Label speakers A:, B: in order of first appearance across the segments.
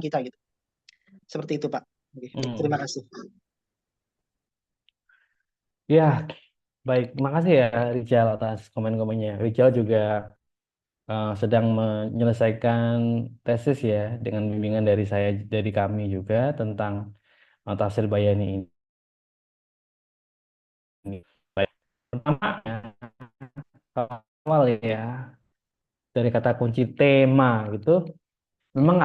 A: kita gitu. Seperti itu, Pak. Oke, baik, terima
B: Hmm.
A: kasih.
B: Ya, baik. Makasih ya Rijal atas komen-komennya. Rijal juga sedang menyelesaikan tesis ya dengan bimbingan dari saya, dari kami juga tentang tafsir Bayani ini. Baik. Pertama, awal ya dari kata kunci tema gitu, memang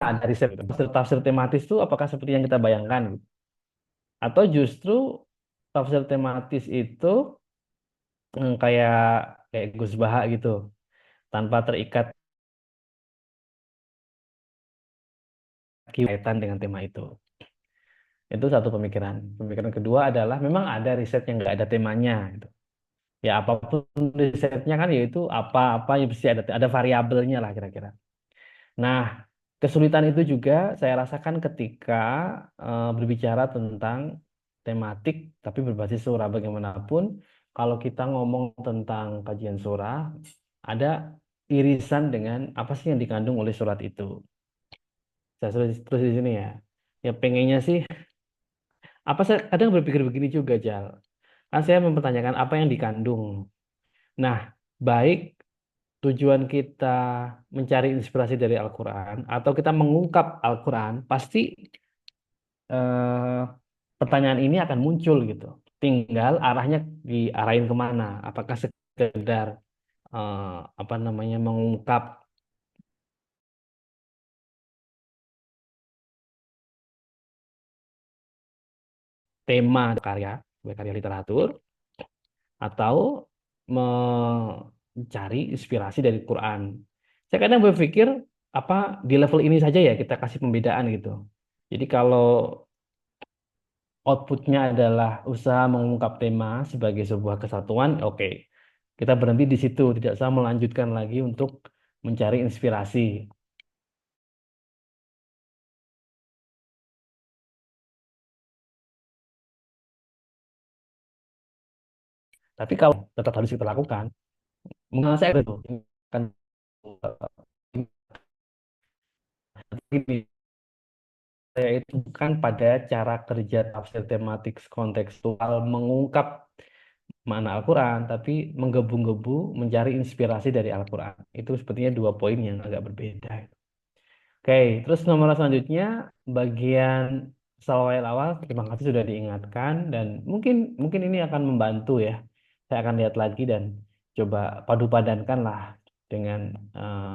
B: ada riset gitu. Tafsir tematis itu apakah seperti yang kita bayangkan gitu? Atau justru tafsir tematis itu kayak kayak Gus Baha gitu, tanpa terikat kaitan dengan tema itu. Itu satu pemikiran. Pemikiran kedua adalah memang ada riset yang nggak ada temanya gitu. Ya apapun risetnya kan yaitu apa-apa yang pasti ada variabelnya lah kira-kira. Nah, kesulitan itu juga saya rasakan ketika berbicara tentang tematik tapi berbasis surah. Bagaimanapun kalau kita ngomong tentang kajian surah, ada irisan dengan apa sih yang dikandung oleh surat itu. Saya terus di sini ya. Ya pengennya sih, apa saya kadang berpikir begini juga, Jal. Kan saya mempertanyakan apa yang dikandung. Nah, baik tujuan kita mencari inspirasi dari Al-Quran atau kita mengungkap Al-Quran, pasti eh, pertanyaan ini akan muncul gitu. Tinggal arahnya diarahin kemana? Apakah sekedar eh, apa namanya mengungkap tema karya, sebagai karya literatur, atau mencari inspirasi dari Quran. Saya kadang berpikir apa di level ini saja ya kita kasih pembedaan gitu. Jadi kalau outputnya adalah usaha mengungkap tema sebagai sebuah kesatuan, oke. Kita berhenti di situ, tidak usah melanjutkan lagi untuk mencari inspirasi. Tapi kalau tetap harus kita lakukan, menurut saya itu kan ini saya itu bukan pada cara kerja tafsir tematik kontekstual mengungkap makna Al-Quran, tapi menggebu-gebu mencari inspirasi dari Al-Quran. Itu sepertinya dua poin yang agak berbeda. Oke, terus nomor selanjutnya bagian salawat awal. Terima kasih sudah diingatkan dan mungkin mungkin ini akan membantu ya. Saya akan lihat lagi dan coba padu-padankan lah dengan eh,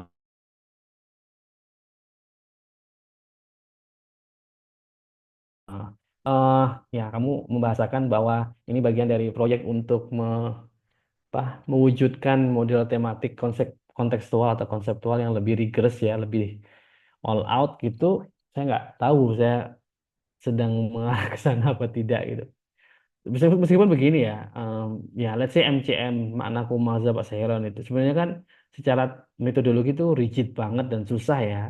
B: eh, ya kamu membahasakan bahwa ini bagian dari proyek untuk mewujudkan model tematik kontekstual atau konseptual yang lebih rigorous ya, lebih all out gitu. Saya nggak tahu saya sedang mengarah ke sana apa tidak gitu. Meskipun begini ya, ya let's say MCM maknaku mazhab Asy'ariyah itu sebenarnya kan secara metodologi itu rigid banget dan susah ya.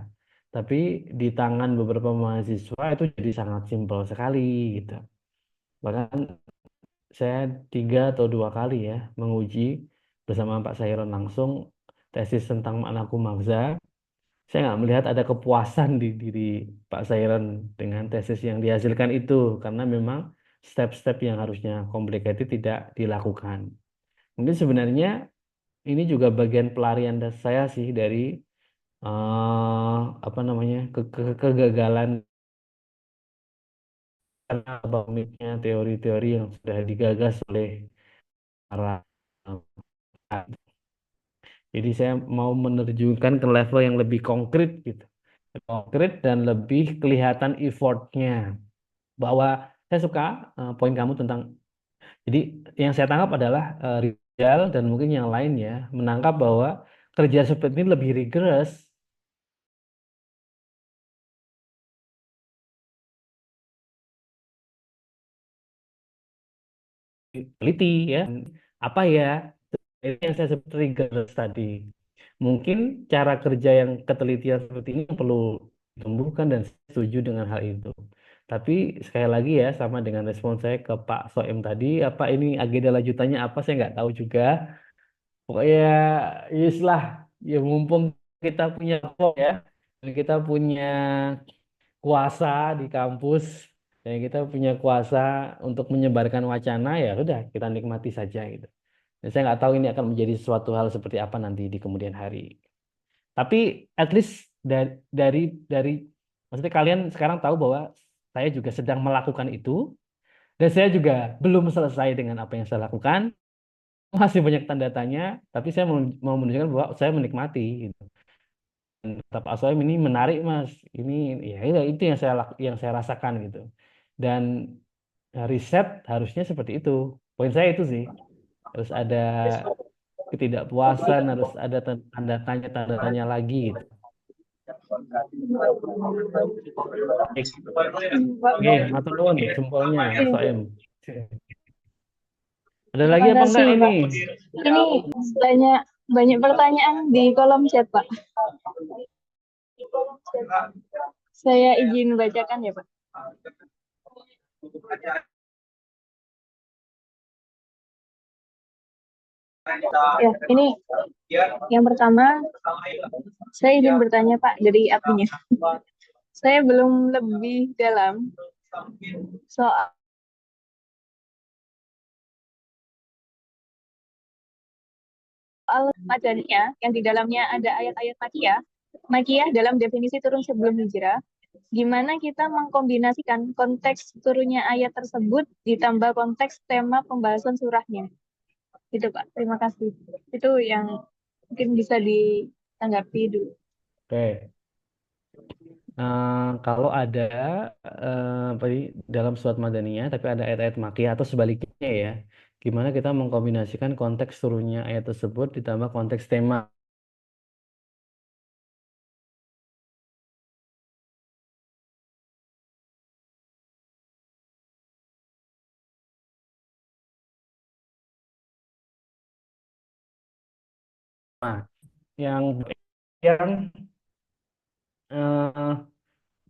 B: Tapi di tangan beberapa mahasiswa itu jadi sangat simpel sekali gitu. Bahkan saya 3 atau 2 kali ya menguji bersama Pak Sairon langsung tesis tentang maknaku magza. Saya nggak melihat ada kepuasan di diri Pak Sairon dengan tesis yang dihasilkan itu karena memang step-step yang harusnya complicated tidak dilakukan. Mungkin sebenarnya ini juga bagian pelarian saya sih dari apa namanya kegagalan karena banyaknya teori-teori yang sudah digagas oleh para jadi saya mau menerjunkan ke level yang lebih konkret gitu. Konkret dan lebih kelihatan effortnya. Bahwa saya suka poin kamu tentang, jadi yang saya tangkap adalah Rizal dan mungkin yang lain ya, menangkap bahwa kerja seperti ini lebih rigorous, teliti ya. Apa ya, itu yang saya sebut rigorous tadi. Mungkin cara kerja yang ketelitian seperti ini perlu ditumbuhkan dan saya setuju dengan hal itu. Tapi sekali lagi ya, sama dengan respon saya ke Pak Soem tadi, apa ini agenda lanjutannya apa saya nggak tahu juga. Pokoknya yes lah, ya mumpung kita punya ya, dan kita punya kuasa di kampus, dan kita punya kuasa untuk menyebarkan wacana, ya sudah kita nikmati saja gitu. Dan saya nggak tahu ini akan menjadi suatu hal seperti apa nanti di kemudian hari. Tapi at least dari dari maksudnya kalian sekarang tahu bahwa saya juga sedang melakukan itu dan saya juga belum selesai dengan apa yang saya lakukan. Masih banyak tanda tanya, tapi saya mau menunjukkan bahwa saya menikmati gitu. Dan kata Pak Soem ini menarik Mas. Ini ya itu yang yang saya rasakan gitu. Dan riset harusnya seperti itu. Poin saya itu sih. Harus ada ketidakpuasan, harus ada tanda tanya lagi gitu. Baik. Oke, matur nuwun jempolnya Mas Soem. Ada lagi
C: Terima
B: apa enggak
C: kasih,
B: ini?
C: Pak. Ini banyak banyak pertanyaan di kolom chat, Pak. Saya izin bacakan ya, Pak. Ya, ini yang pertama, saya izin bertanya, Pak, dari adminnya. Saya belum lebih dalam soal Madaniyah yang di dalamnya ada ayat-ayat Makiyah. Makiyah dalam definisi turun sebelum hijrah. Gimana kita mengkombinasikan konteks turunnya ayat tersebut ditambah konteks tema pembahasan surahnya. Itu Pak, terima kasih. Itu yang mungkin bisa ditanggapi dulu.
B: Oke. Kalau ada apa ini, dalam surat Madaniyah tapi ada ayat-ayat Makkiyah atau sebaliknya ya, gimana kita mengkombinasikan konteks turunnya ayat tersebut ditambah konteks tema. Nah, yang yang eh,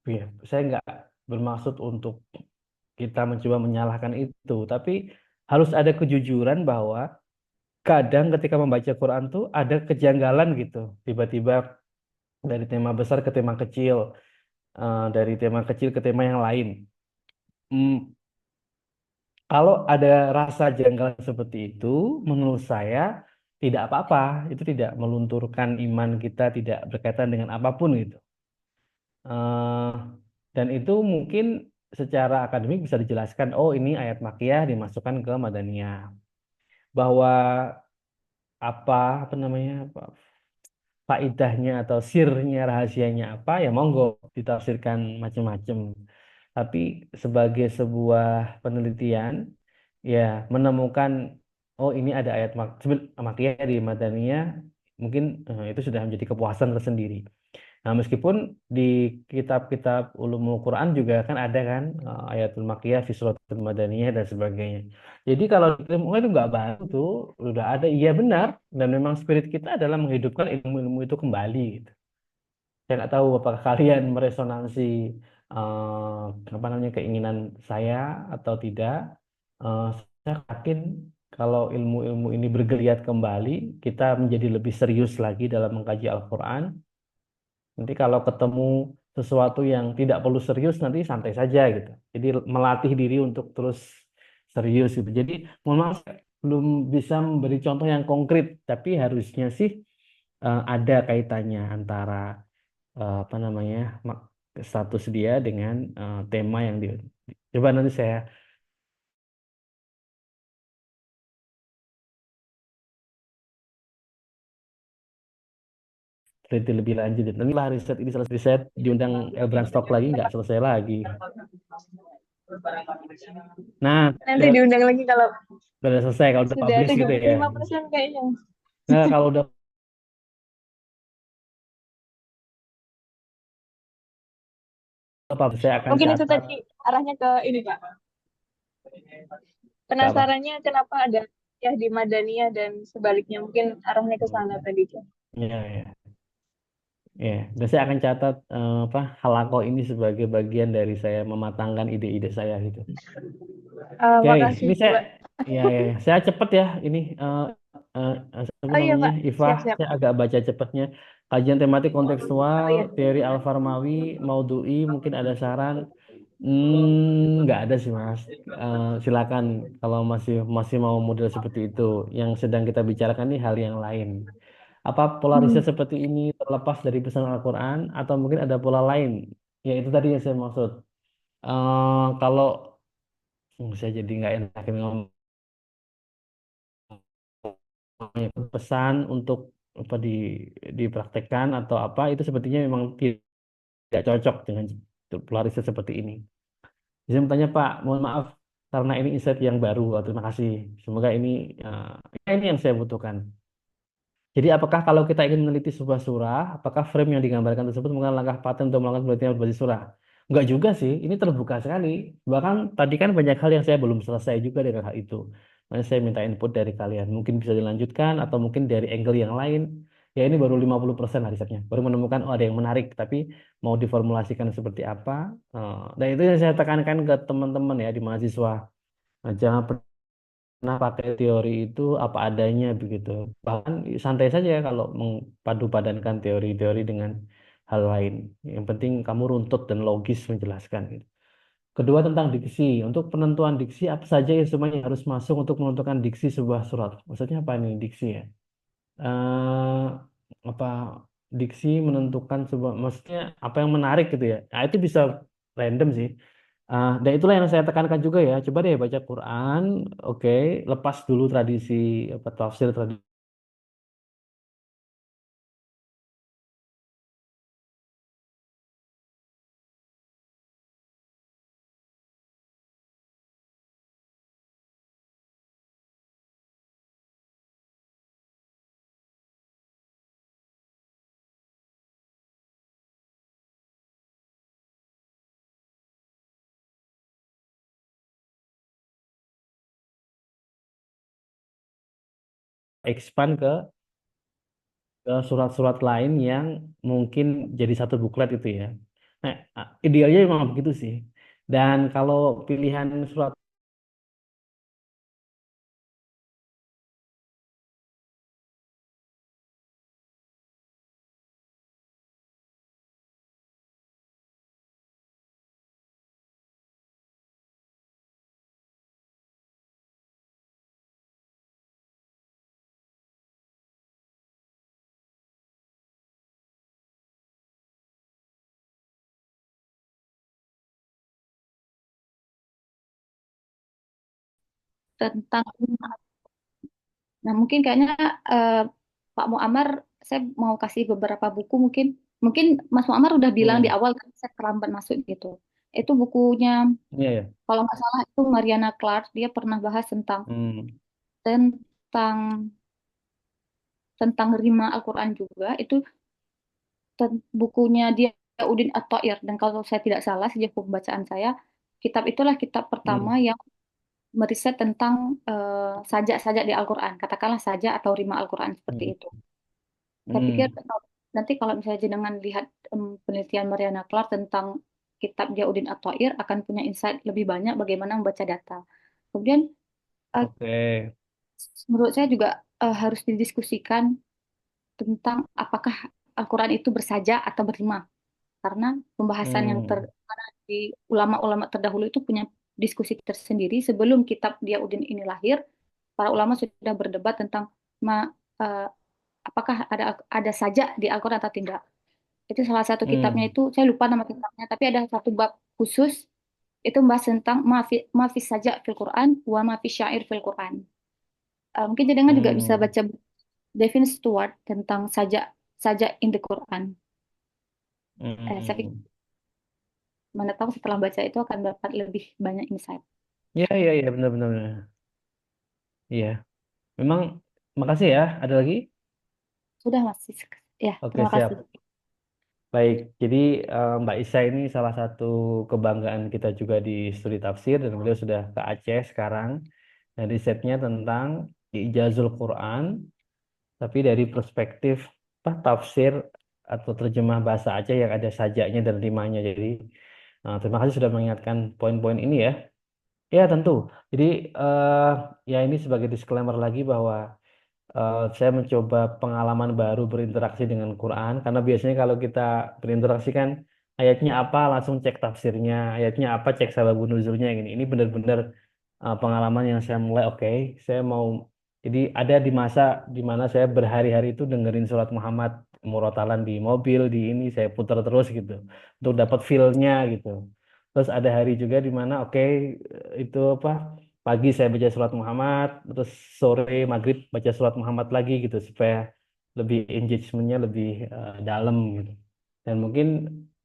B: ya, saya nggak bermaksud untuk kita mencoba menyalahkan itu, tapi harus ada kejujuran bahwa kadang ketika membaca Quran tuh ada kejanggalan gitu, tiba-tiba dari tema besar ke tema kecil, dari tema kecil ke tema yang lain. Hmm, Kalau ada rasa janggal seperti itu, menurut saya tidak apa-apa. Itu tidak melunturkan iman kita, tidak berkaitan dengan apapun gitu. Eh, dan itu mungkin secara akademik bisa dijelaskan, oh ini ayat Makkiyah dimasukkan ke Madaniyah. Bahwa apa namanya, faidahnya atau sirnya, rahasianya apa, ya monggo ditafsirkan macam-macam. Tapi sebagai sebuah penelitian, ya menemukan oh ini ada ayat makiyah di Madaniyah, mungkin itu sudah menjadi kepuasan tersendiri. Nah, meskipun di kitab-kitab ulumul Quran juga kan ada kan ayatul makiyah fi suratul madaniyah dan sebagainya. Jadi kalau ilmu itu nggak baru tuh udah ada, iya benar, dan memang spirit kita adalah menghidupkan ilmu-ilmu itu kembali gitu. Saya nggak tahu apakah kalian meresonansi apa namanya keinginan saya atau tidak. Eh, saya yakin kalau ilmu-ilmu ini bergeliat kembali, kita menjadi lebih serius lagi dalam mengkaji Al-Quran. Nanti kalau ketemu sesuatu yang tidak perlu serius, nanti santai saja gitu. Jadi melatih diri untuk terus serius gitu. Jadi mohon maaf, saya belum bisa memberi contoh yang konkret, tapi harusnya sih ada kaitannya antara apa namanya status dia dengan tema yang coba nanti saya teliti lebih lanjut. Nanti lah riset ini selesai riset diundang Elbran Stock lagi nggak selesai lagi. Nah,
C: Nanti diundang lagi kalau
B: udah selesai kalau udah
C: sudah
B: publish gitu ya.
C: 75% kayaknya.
B: Nah, kalau udah publish saya akan
C: Mungkin itu
B: catat
C: tadi arahnya ke ini Pak.
B: ke apa.
C: Penasarannya kenapa ada ya di Madaniyah dan sebaliknya. Mungkin arahnya ke sana tadi.
B: Ya, ya. Ya, dan saya akan catat halako ini sebagai bagian dari saya mematangkan ide-ide saya gitu. Oke,
C: Makasih
B: ini saya
C: buat.
B: saya cepet ya ini apa
C: Oh iya
B: namanya
C: Pak,
B: Iva,
C: siap-siap.
B: saya agak baca cepatnya. Kajian tematik
C: Oh
B: kontekstual,
C: iya.
B: teori Al-Farmawi, Maudhu'i, mungkin ada saran. Nggak ada sih Mas. Silakan kalau masih masih mau model seperti itu. Yang sedang kita bicarakan ini hal yang lain. Apa pola riset
C: Hmm.
B: seperti ini terlepas dari pesan Al-Quran atau mungkin ada pola lain? Ya itu tadi yang saya maksud. Kalau saya jadi nggak enak ngomong pesan untuk apa dipraktekkan atau apa itu sepertinya memang tidak cocok dengan pola riset seperti ini. Saya mau tanya Pak, mohon maaf karena ini insight yang baru. Terima kasih. Semoga ini yang saya butuhkan. Jadi apakah kalau kita ingin meneliti sebuah surah, apakah frame yang digambarkan tersebut merupakan langkah paten untuk melakukan penelitian berbasis surah? Enggak juga sih, ini terbuka sekali. Bahkan tadi kan banyak hal yang saya belum selesai juga dengan hal itu. Makanya saya minta input dari kalian. Mungkin bisa dilanjutkan atau mungkin dari angle yang lain. Ya ini baru 50% lah risetnya. Baru menemukan oh ada yang menarik, tapi mau diformulasikan seperti apa. Dan itu yang saya tekankan ke teman-teman ya di mahasiswa. Nah, jangan pernah pakai teori itu apa adanya begitu. Bahkan santai saja kalau mengpadu padankan teori-teori dengan hal lain. Yang penting kamu runtut dan logis menjelaskan gitu. Kedua tentang diksi. Untuk penentuan diksi apa saja instrumen yang harus masuk untuk menentukan diksi sebuah surat? Maksudnya apa nih diksi ya? eh apa diksi menentukan sebuah maksudnya apa yang menarik gitu ya. Nah, itu bisa random sih. Dan itulah yang saya tekankan juga ya. Coba deh baca Quran, oke, lepas dulu tradisi apa tafsir tradisi expand ke surat-surat lain yang mungkin jadi satu buklet itu ya. Nah, idealnya memang begitu sih. Dan kalau pilihan surat
D: Tentang, nah mungkin kayaknya eh, Pak Muammar, saya mau kasih beberapa buku mungkin. Mungkin Mas Muammar udah bilang di
B: hmm,
D: awal kan saya terlambat masuk gitu. Itu bukunya,
B: iya ya.
D: kalau nggak salah itu Mariana Clark, dia pernah bahas
B: Hmm,
D: tentang tentang rima Al-Quran juga. Itu bukunya dia Udin At-Thair, dan kalau saya tidak salah sejak pembacaan saya, kitab itulah kitab pertama
B: hmm,
D: yang meriset tentang sajak-sajak di Al-Quran, katakanlah sajak atau rima Al-Quran seperti
B: hmm,
D: itu. Saya pikir
B: hmm.
D: nanti kalau misalnya jenengan lihat penelitian Mariana Clark tentang kitab Diyaudin At-Thair, akan punya insight lebih banyak bagaimana membaca data. Kemudian eh,
B: Oke.
D: menurut saya juga harus didiskusikan tentang apakah Al-Quran itu bersaja atau berrima. Karena pembahasan yang
B: Hmm,
D: karena di ulama-ulama terdahulu itu punya diskusi tersendiri sebelum kitab Diyaudin ini lahir. Para ulama sudah berdebat tentang eh, apakah ada saja di Al-Quran atau tidak. Itu salah satu kitabnya,
B: hmm,
D: itu saya lupa nama kitabnya, tapi ada satu bab khusus itu membahas tentang mafi saja fil Quran wa mafi syair fil Quran. Mungkin jangan juga bisa
B: hmm,
D: baca Devin Stewart tentang sajak sajak in the Quran. Saya pikir
B: hmm.
D: mana tahu setelah baca itu akan dapat lebih banyak insight.
B: Ya, ya, ya, benar-benar. Iya, memang. Makasih ya. Ada lagi?
D: Sudah masih, ya
B: Oke,
D: terima kasih.
B: siap. Baik, jadi Mbak Isa ini salah satu kebanggaan kita juga di studi tafsir dan beliau sudah ke Aceh sekarang dan risetnya tentang Ijazul Quran, tapi dari perspektif apa, tafsir atau terjemah bahasa Aceh yang ada sajaknya dan rimanya. Jadi terima kasih sudah mengingatkan poin-poin ini ya. Ya tentu. Jadi eh, ya ini sebagai disclaimer lagi bahwa saya mencoba pengalaman baru berinteraksi dengan Quran karena biasanya kalau kita berinteraksi kan ayatnya apa langsung cek tafsirnya, ayatnya apa cek sababun nuzulnya gini. Ini benar-benar pengalaman yang saya mulai oke, saya mau jadi ada di masa di mana saya berhari-hari itu dengerin surat Muhammad murotalan di mobil di ini saya putar terus gitu untuk dapat feel-nya gitu. Terus ada hari juga di mana oke itu apa pagi saya baca surat Muhammad, terus sore maghrib baca surat Muhammad lagi gitu supaya lebih engagementnya lebih dalam gitu. Dan mungkin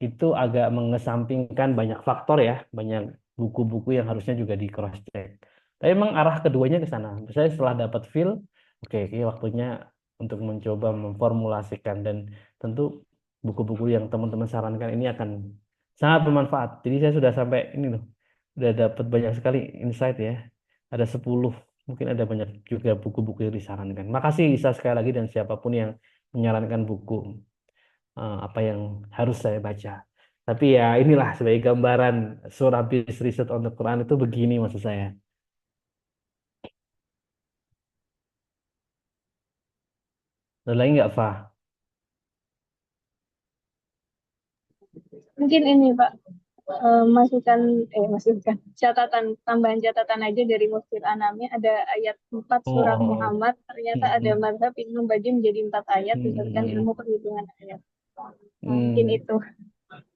B: itu agak mengesampingkan banyak faktor ya, banyak buku-buku yang harusnya juga di cross check. Tapi emang arah keduanya ke sana. Saya setelah dapat feel, oke, ini waktunya untuk mencoba memformulasikan dan tentu buku-buku yang teman-teman sarankan ini akan sangat bermanfaat. Jadi saya sudah sampai ini loh, udah dapat banyak sekali insight ya. Ada 10, mungkin ada banyak juga buku-buku yang disarankan. Makasih Isa sekali lagi dan siapapun yang menyarankan buku apa yang harus saya baca. Tapi ya inilah sebagai gambaran surah Bis Research on the Quran itu begini maksud saya. Ada lagi nggak, Fah?
C: Mungkin ini Pak, masukan tambahan catatan aja dari Mufti Anami, ada ayat 4 surah
B: Oh,
C: Muhammad, ternyata ada
B: hmm,
C: mazhab Ibnu bagi menjadi 4 ayat berdasarkan
B: hmm,
C: ilmu perhitungan ayat. Mungkin
B: hmm.
C: itu.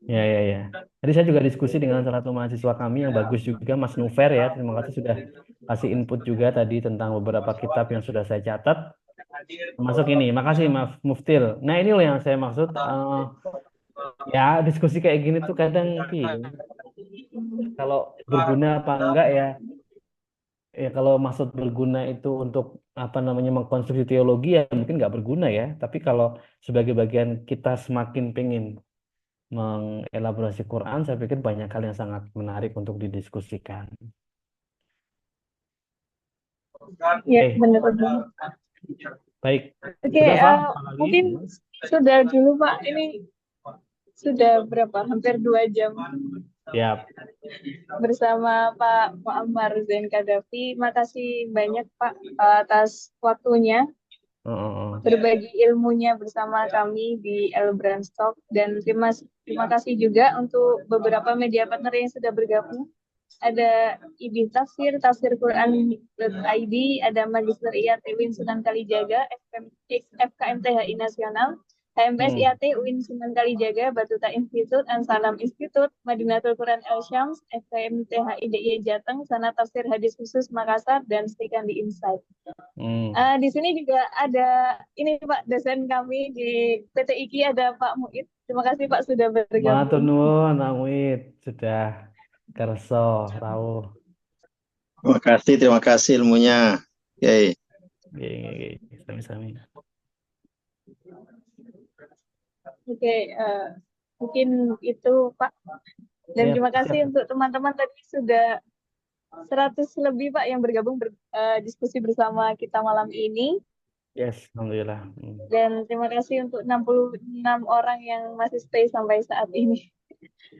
B: Ya, ya, ya. Tadi saya juga diskusi dengan salah satu mahasiswa kami yang bagus juga, Mas Nufer ya. Terima kasih sudah kasih input juga tadi tentang beberapa kitab yang sudah saya catat. Termasuk ini. Makasih, Mas Muftil. Nah, ini loh yang saya maksud. Ya, diskusi kayak gini tuh kadang kalau berguna apa enggak ya. Ya, kalau maksud berguna itu untuk apa namanya mengkonstruksi teologi ya mungkin nggak berguna ya. Tapi kalau sebagai bagian kita semakin pengen mengelaborasi Quran, saya pikir banyak hal yang sangat menarik untuk didiskusikan.
C: Ya,
B: Oke,
C: benar-benar.
B: baik.
C: Oke,
B: Sudah, Pak? Apa lagi?
C: mungkin sudah dulu Pak. Ini sudah berapa? Hampir 2 jam
B: Siap.
C: bersama Pak Muammar Zain Kadafi. Makasih banyak Pak atas waktunya,
B: Oh, oh, oh.
C: berbagi ilmunya bersama kami di El Brandstock, dan terima kasih juga untuk beberapa media partner yang sudah bergabung. Ada IB Tafsir, Tafsir Quran.id, ada Magister IAT UIN Sunan Kalijaga, FKMTHI Nasional, HMS IAT UIN Sunan Kalijaga, Batuta Institute, Ansalam Institute, Madinatul Quran El Syams, FKMTHI DIY Jateng, Sana Tafsir Hadis Khusus Makassar, dan Stikan di Insight. Di sini juga ada ini Pak, dosen kami di PT IKI, ada Pak Muid. Terima kasih Pak sudah bergabung.
B: Matur nuwun, Amit. Sudah kerso, rawuh.
E: Terima kasih ilmunya. Yai.
B: Sami-sami.
C: Oke, mungkin itu Pak. Dan
B: Ya,
C: terima kasih
B: siap.
C: untuk teman-teman tadi sudah 100 lebih Pak yang bergabung diskusi bersama kita malam ini.
B: Yes, alhamdulillah.
C: Dan terima kasih untuk 66 orang yang masih stay sampai saat ini.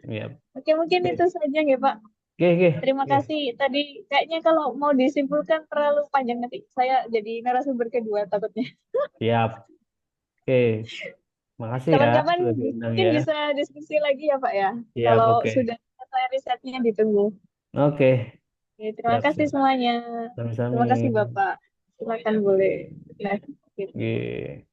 B: Yep.
C: Oke, mungkin itu saja ya Pak. Terima kasih. Tadi kayaknya kalau mau disimpulkan terlalu panjang, nanti saya jadi narasumber kedua takutnya.
B: Siap. Oke. Makasih ya.
C: Kapan-kapan
B: Sudah diundang
C: mungkin
B: ya.
C: bisa diskusi lagi ya Pak ya.
B: Siap,
C: Kalau
B: oke.
C: sudah selesai risetnya ditunggu.
B: Oke.
C: Oke, terima
B: Siap,
C: kasih
B: siap.
C: semuanya.
B: Sami-sami.
C: Terima kasih Bapak. Silakan boleh. Nah, gitu.
B: Oke.